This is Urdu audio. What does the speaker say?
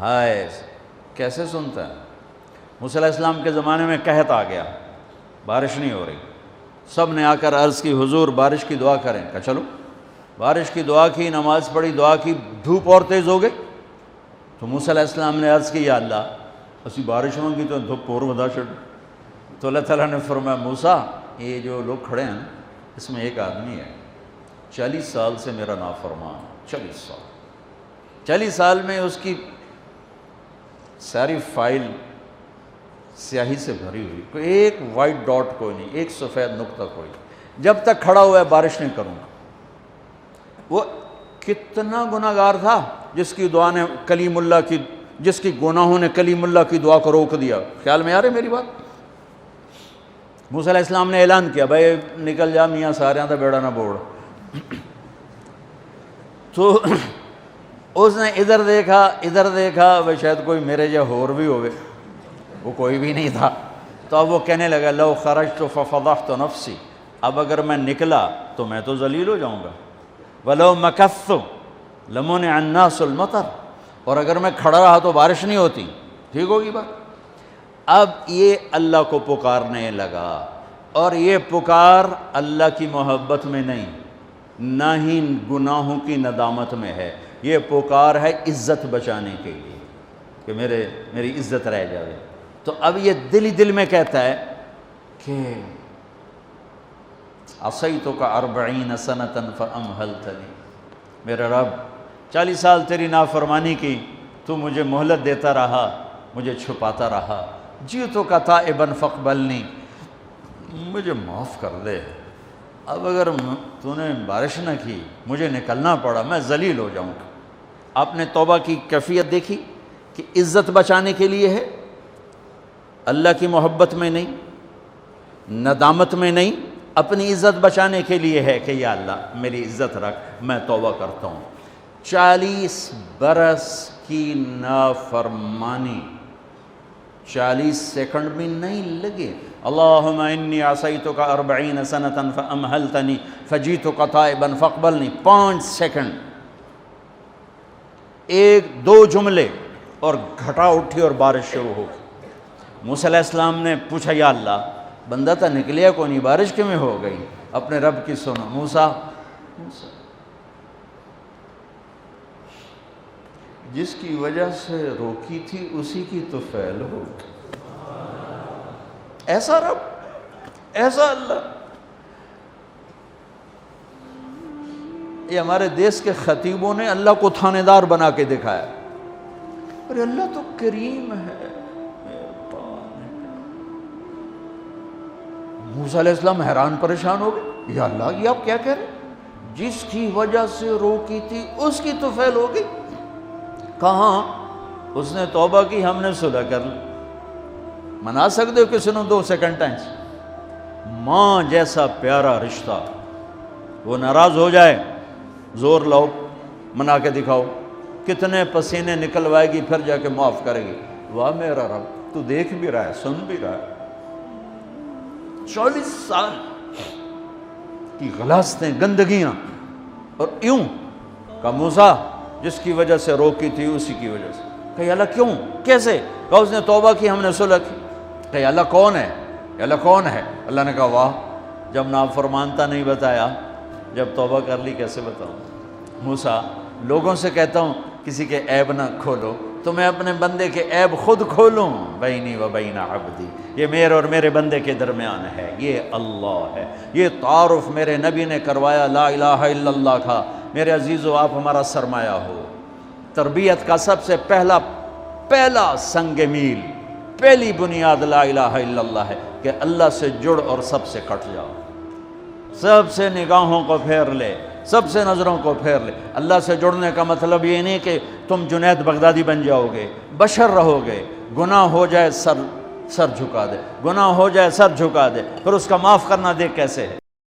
ہائے کیسے سنتا ہے؟ موسیٰ علیہ السلام کے زمانے میں قحط آ گیا، بارش نہیں ہو رہی، سب نے آ کر عرض کی حضور بارش کی دعا کریں، کہا چلو بارش کی دعا کی، نماز پڑھی، دعا کی، دھوپ اور تیز ہو گئی تو موسیٰ علیہ السلام نے عرض کی یا اللہ اسی بارش مانگی تو دھوپ اور ودا چھڑ، تو اللہ تعالیٰ نے فرمایا موسیٰ یہ جو لوگ کھڑے ہیں اس میں ایک آدمی ہے 40 سال سے میرا نافرمان، 40 سال میں اس کی ساری فائل سیاہی سے بھری ہوئی، کوئی ایک وائٹ ڈاٹ کوئی نہیں، ایک سفید نقطہ کوئی، جب تک کھڑا ہوا ہے بارش نہیں کروں گا۔ وہ کتنا گناہگار تھا جس کی دعا نے کلیم اللہ کی، جس کی گناہوں نے کلیم اللہ کی دعا کو روک دیا۔ خیال میں آ رہے میری بات؟ موسیٰ علیہ السلام نے اعلان کیا بھائی نکل جا میاں سارے دا بیڑا نہ بوڑ۔ تو اس نے ادھر دیکھا بھائی شاید کوئی میرے جا ہور بھی ہوئے، وہ کوئی بھی نہیں تھا، تو اب وہ کہنے لگا لو خرجت ففضحت نفسی، اب اگر میں نکلا تو میں تو ذلیل ہو جاؤں گا، ولو مکثت لمنع الناس المطر، اور اگر میں کھڑا رہا تو بارش نہیں ہوتی، ٹھیک ہوگی بات۔ اب یہ اللہ کو پکارنے لگا، اور یہ پکار اللہ کی محبت میں نہیں، نہ ہی گناہوں کی ندامت میں ہے، یہ پکار ہے عزت بچانے کے لیے کہ میری عزت رہ جائے۔ تو اب یہ دل ہی دل میں کہتا ہے کہ عصیتک 40 سنۃ فامہلتنی، میرے رب 40 سال تیری نافرمانی کی، تو مجھے مہلت دیتا رہا، مجھے چھپاتا رہا، جئتک تائبا فاقبلنی، مجھے معاف کر دے، اب اگر تو نے بارش نہ کی مجھے نکلنا پڑا میں ذلیل ہو جاؤں گا۔ آپ نے توبہ کی کیفیت دیکھی کہ عزت بچانے کے لیے ہے، اللہ کی محبت میں نہیں، ندامت میں نہیں، اپنی عزت بچانے کے لیے ہے کہ یا اللہ میری عزت رکھ، میں توبہ کرتا ہوں۔ 40 برس کی نافرمانی 40 سیکنڈ بھی نہیں لگے۔ اللہم انی عصیتک 40 سنۃ فامہلتنی فجئتک تائبا فاقبلنی، 5 سیکنڈ، 1-2 جملے اور گھٹا اٹھی اور بارش شروع ہو گئی۔ موسیٰ علیہ السلام نے پوچھا یا اللہ بندہ تھا نکلیا کو نہیں، بارش کیوں میں ہو گئی؟ اپنے رب کی سنو، موسیٰ جس کی وجہ سے روکی تھی اسی کی تو فعل ہو، ایسا رب، ایسا اللہ۔ یہ ہمارے دیس کے خطیبوں نے اللہ کو تھانے دار بنا کے دکھایا، ارے اللہ تو کریم ہے۔ موسیٰ علیہ السلام حیران پریشان ہو گئے، یا اللہ یہ آپ کیا کہہ رہے ہیں؟ جس کی وجہ سے روکی تھی اس کی تو فعل ہو گئی۔ کہاں؟ اس نے توبہ کی، ہم نے صلح کر لی۔ منا سکتے ہو کسی نے 2 سیکنڈ ٹائم سے؟ ماں جیسا پیارا رشتہ، وہ ناراض ہو جائے زور لاؤ منا کے دکھاؤ، کتنے پسینے نکلوائے گی پھر جا کے معاف کرے گی۔ واہ میرا رب تو دیکھ بھی رہا ہے، سن بھی رہا ہے۔ 40 سال کی غلاظتیں، گندگیاں، اور یوں کہ موسیٰ جس کی وجہ سے روکی تھی اسی کی وجہ سے۔ کہ اللہ کیوں، کیسے؟ کہ اس نے توبہ کی، ہم نے صلح کی۔ کہ اللہ کون ہے؟ اللہ کون ہے؟ اللہ نے کہا واہ، جب نافرمانتا نہیں بتایا، جب توبہ کر لی کیسے بتاؤں؟ موسیٰ لوگوں سے کہتا ہوں کسی کے عیب نہ کھولو، تو میں اپنے بندے کے عیب خود کھولوں؟ بینی و بین عبدی، یہ میرے اور میرے بندے کے درمیان ہے، یہ اللہ ہے۔ یہ تعارف میرے نبی نے کروایا لا الہ الا اللہ کا۔ میرے عزیزو آپ ہمارا سرمایہ ہو۔ تربیت کا سب سے پہلا سنگ میل، پہلی بنیاد لا الہ الا اللہ ہے کہ اللہ سے جڑ اور سب سے کٹ جاؤ، سب سے نگاہوں کو پھیر لے، سب سے نظروں کو پھیر لے۔ اللہ سے جڑنے کا مطلب یہ نہیں کہ تم جنید بغدادی بن جاؤ گے، بشر رہو گے، گناہ ہو جائے سر جھکا دے، گناہ ہو جائے سر جھکا دے، پھر اس کا معاف کرنا دیکھ کیسے ہے۔